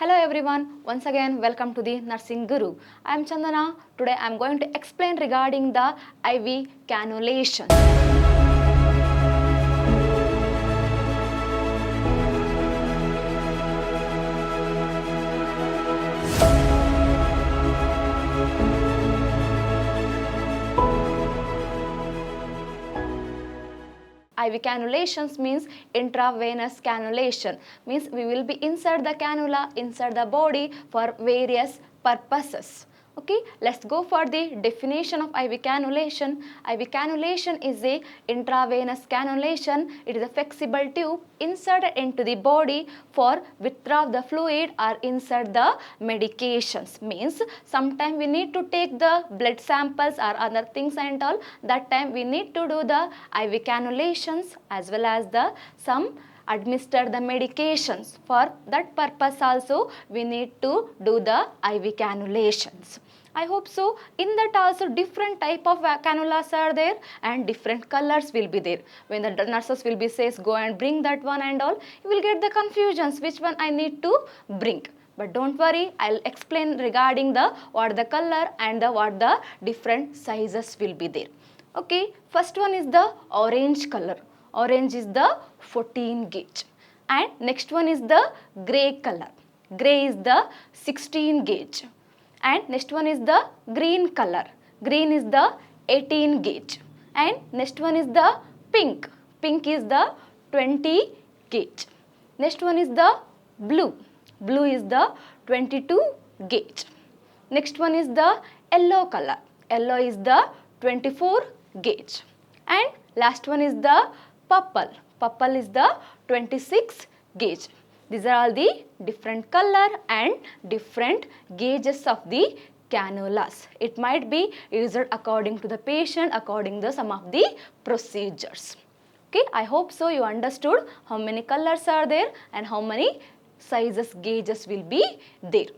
Hello everyone, once again welcome to the Nursing Guru. I am Chandana. Today I am going to explain regarding the IV cannulation. IV cannulations means intravenous cannulation, means we will be inside the cannula, inside the body for various purposes. Okay, let's go for the definition of IV cannulation. IV cannulation is a intravenous cannulation. It is a flexible tube inserted into the body for withdraw the fluid or insert the medications. Means sometime we need to take the blood samples or other things and all. That time we need to do the IV cannulations as well as the some administer the medications. For that purpose also we need to do the IV cannulations. I hope so. In that also different type of cannulas are there and different colors will be there. When the nurses will be says go and bring that one and all, you will get the confusions which one I need to bring. But don't worry, I'll explain regarding the what the color and the what the different sizes will be there. Okay, first one is the orange color. Orange is the 14 gauge. And next one is the grey color. Grey is the 16 gauge. And next one is the green color. Green is the 18 gauge. And next one is the pink. Pink is the 20 gauge. Next one is the blue. Blue is the 22 gauge. Next one is the yellow color. Yellow is the 24 gauge. And last one is the purple. Purple is the 26 gauge. These are all the different color and different gauges of the cannulas. It might be used according to the patient, according to some of the procedures. Okay, I hope so you understood how many colors are there and how many sizes gauges will be there.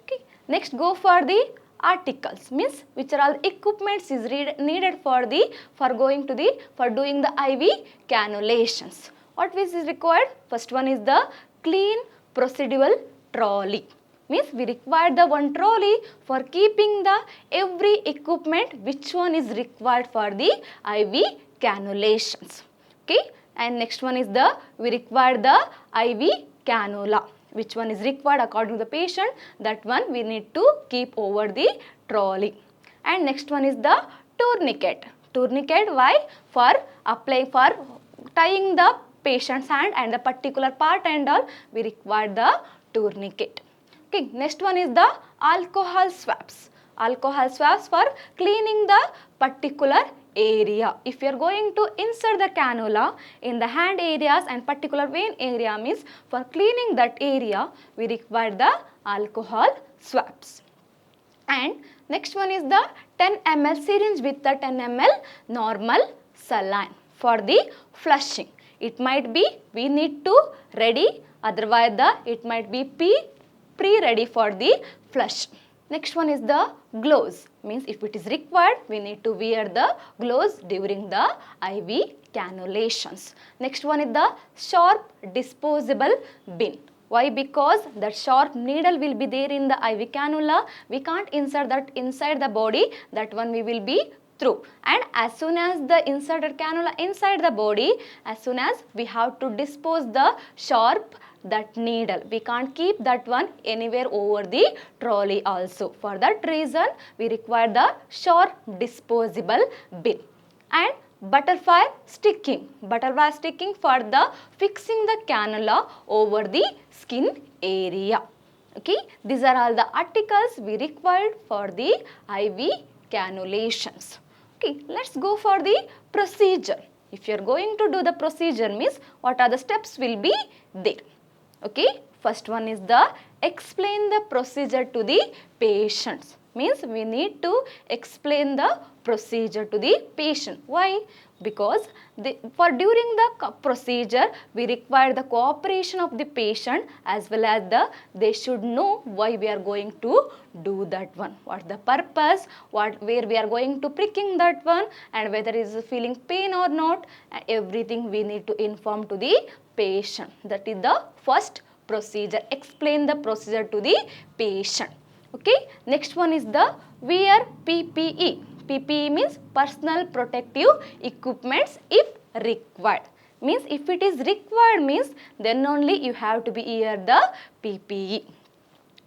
Okay, next go for the articles, means which are all equipments is needed for doing the IV cannulations. What is required? First one is the clean procedural trolley. Means we require the one trolley for keeping the every equipment which one is required for the IV cannulations. Okay, and next one is the we require the IV cannula. Which one is required according to the patient, that one we need to keep over the trolley. And next one is the tourniquet. Tourniquet, why? For applying, for tying the patient's hand and the particular part and all, we require the tourniquet. Okay, next one is the alcohol swabs. Alcohol swabs for cleaning the particular area. If you are going to insert the cannula in the hand areas and particular vein area, means for cleaning that area, we require the alcohol swabs. And next one is the 10 ml syringe with the 10 ml normal saline for the flushing. It might be we need to ready, otherwise it might be pre-ready for the flush. Next one is the gloves, means if it is required, we need to wear the gloves during the IV cannulations. Next one is the sharp disposable bin. Why? Because the sharp needle will be there in the IV cannula. We can't insert that inside the body, that one we will be through. And as soon as the inserted cannula inside the body, as soon as we have to dispose the sharp that needle. We can't keep that one anywhere over the trolley also. For that reason, we require the sharp disposable bin. And butterfly sticking. Butterfly sticking for the fixing the cannula over the skin area. Okay, these are all the articles we required for the IV cannulations. Okay, let's go for the procedure. If you are going to do the procedure, means what are the steps will be there. Okay, first one is the explain the procedure to the patients. Means we need to explain the procedure to the patient. Why? Because for during the procedure, we require the cooperation of the patient as well as they should know why we are going to do that one. What the purpose, where we are going to pricking that one, and whether is feeling pain or not, everything we need to inform to the patient. That is the first procedure. Explain the procedure to the patient. Okay, next one is the wear PPE. PPE means personal protective equipments if required. Means if it is required means then only you have to be wear the PPE.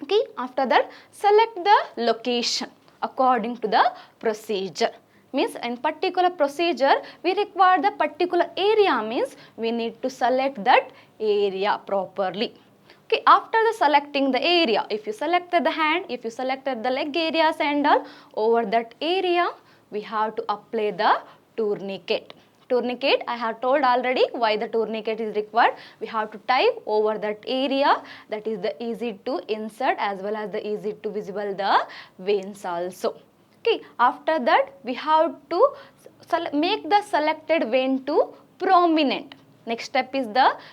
Okay, after that select the location according to the procedure. Means in particular procedure we require the particular area, means we need to select that area properly. Okay, after the selecting the area, if you selected the hand, if you selected the leg areas and all, over that area we have to apply the tourniquet. Tourniquet, I have told already why the tourniquet is required. We have to tie over that area, that is the easy to insert as well as the easy to visible the veins also. Okay, after that we have to make the selected vein to prominent. Next step is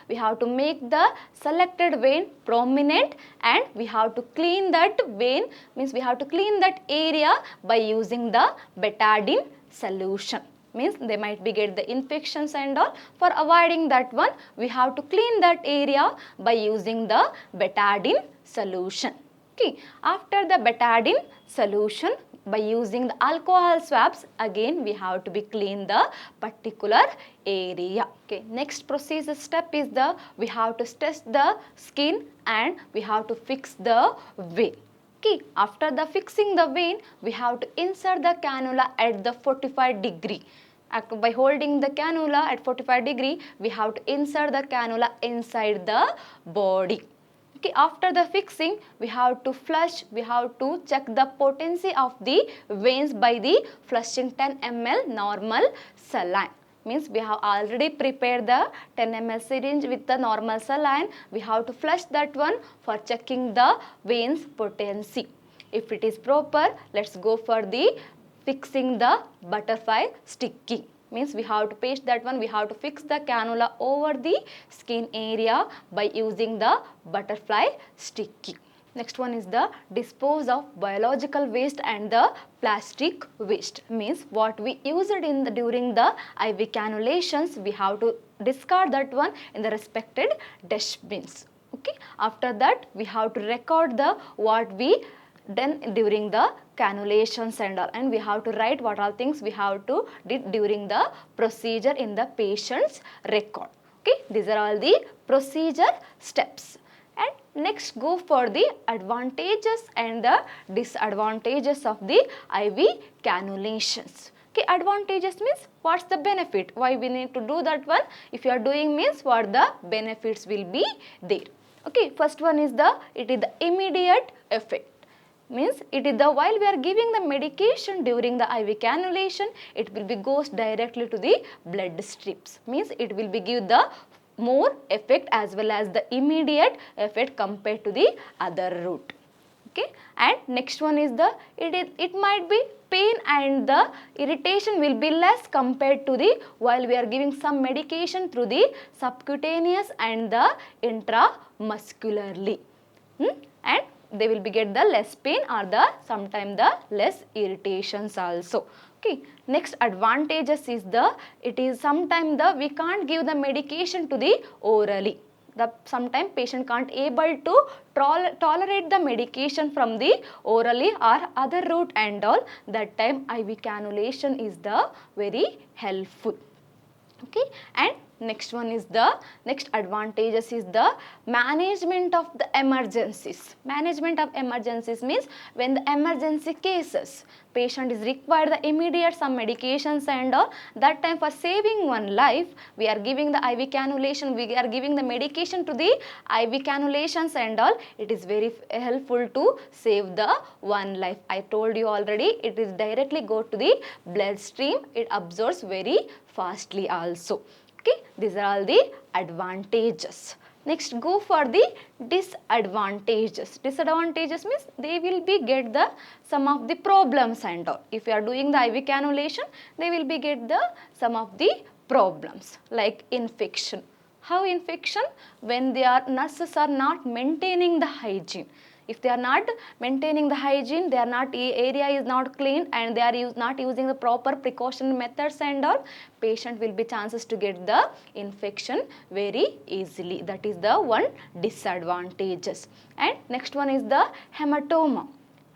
we have to make the selected vein prominent and we have to clean that vein, means we have to clean that area by using the betadine solution. Means they might be get the infections and all. For avoiding that one, we have to clean that area by using the betadine solution. Okay, after the betadine solution, by using the alcohol swabs, again we have to be clean the particular area. Okay, next procedure step is we have to test the skin and we have to fix the vein. Okay, after the fixing the vein, we have to insert the cannula at the 45 degree. By holding the cannula at 45 degree, we have to insert the cannula inside the body. Okay, after the fixing, we have to flush, we have to check the potency of the veins by the flushing 10 ml normal saline. Means we have already prepared the 10 ml syringe with the normal saline. We have to flush that one for checking the veins potency. If it is proper, let's go for the fixing the butterfly sticking. Means we have to paste that one, we have to fix the cannula over the skin area by using the butterfly sticking. Next one is the dispose of biological waste and the plastic waste. Means what we used during the IV cannulations, we have to discard that one in the respected dustbins. Okay, after that we have to record the what we done during the cannulations and all, and we have to write what all things we have to did during the procedure in the patient's record. Okay, these are all the procedure steps. And next go for the advantages and the disadvantages of the IV cannulations. Okay, advantages means what's the benefit, why we need to do that one. If you are doing means what the benefits will be there. Okay, first one is it is the immediate effect. Means it is while we are giving the medication during the IV cannulation, it will be goes directly to the blood strips. Means it will be give the more effect as well as the immediate effect compared to the other route. Okay, and next one is it might be pain and the irritation will be less compared to the while we are giving some medication through the subcutaneous and the intramuscularly. And they will be get the less pain or the sometime the less irritations also. Okay, next advantages is it is sometime we can't give the medication to the orally. Sometimes patient can't able to tolerate the medication from the orally or other route and all. That time IV cannulation is very helpful. Okay, and next one is next advantages is the management of the emergencies. Management of emergencies means when the emergency cases, patient is required the immediate some medications and all, that time for saving one life, we are giving the IV cannulation, we are giving the medication to the IV cannulations and all, it is very helpful to save the one life. I told you already, it is directly go to the bloodstream, it absorbs very fastly also. Okay, these are all the advantages. Next, go for the disadvantages. Disadvantages means they will be get some of the problems and all. If you are doing the IV cannulation, they will be get some of the problems like infection. How infection? When nurses are not maintaining the hygiene. If they are not maintaining the hygiene, their area is not clean, and they are not using the proper precaution methods and all, patient will be chances to get the infection very easily. That is the one disadvantages. And next one is the hematoma.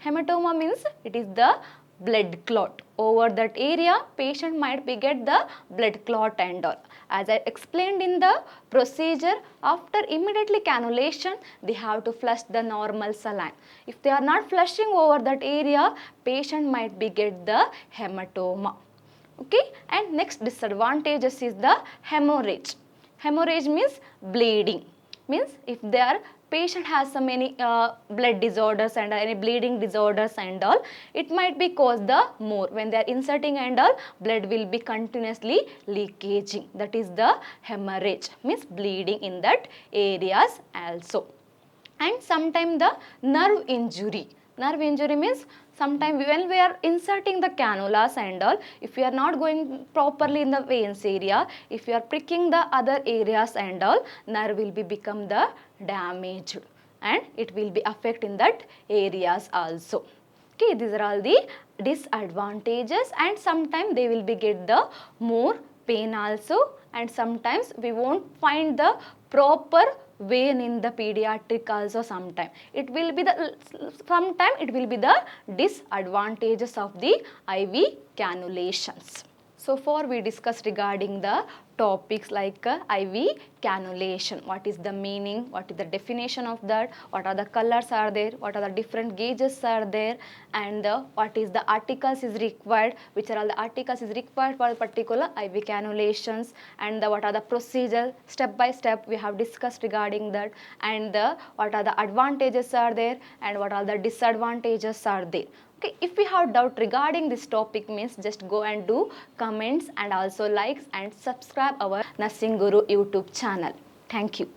Hematoma means it is the blood clot. Over that area, patient might be get the blood clot and all. As I explained in the procedure, after immediately cannulation, they have to flush the normal saline. If they are not flushing over that area, patient might be get the hematoma. Okay, and next disadvantages is the hemorrhage. Hemorrhage means bleeding. Means if their patient has some any blood disorders and any bleeding disorders and all, it might be cause the more. When they are inserting and all, blood will be continuously leakaging. That is the hemorrhage, means bleeding in that areas also. And sometimes the nerve injury. Nerve injury means sometimes when we are inserting the cannulas and all, if we are not going properly in the veins area, if you are pricking the other areas and all, nerve will be become the damaged and it will be affect in that areas also. Okay, these are all the disadvantages, and sometimes they will be get the more pain also, and sometimes we won't find the proper vein in the pediatric also. Sometime it will be the disadvantages of the IV cannulations. So far we discussed regarding the topics like IV cannulation. What is the meaning? What is the definition of that? What are the colors are there? What are the different gauges are there? And what is the articles is required? Which are all the articles is required for particular IV cannulations? And what are the procedures? Step by step we have discussed regarding that. And what are the advantages are there? And what are the disadvantages are there? Okay, if we have doubt regarding this topic, means just go and do comments and also likes and subscribe our Nursing Guru YouTube channel. Thank you.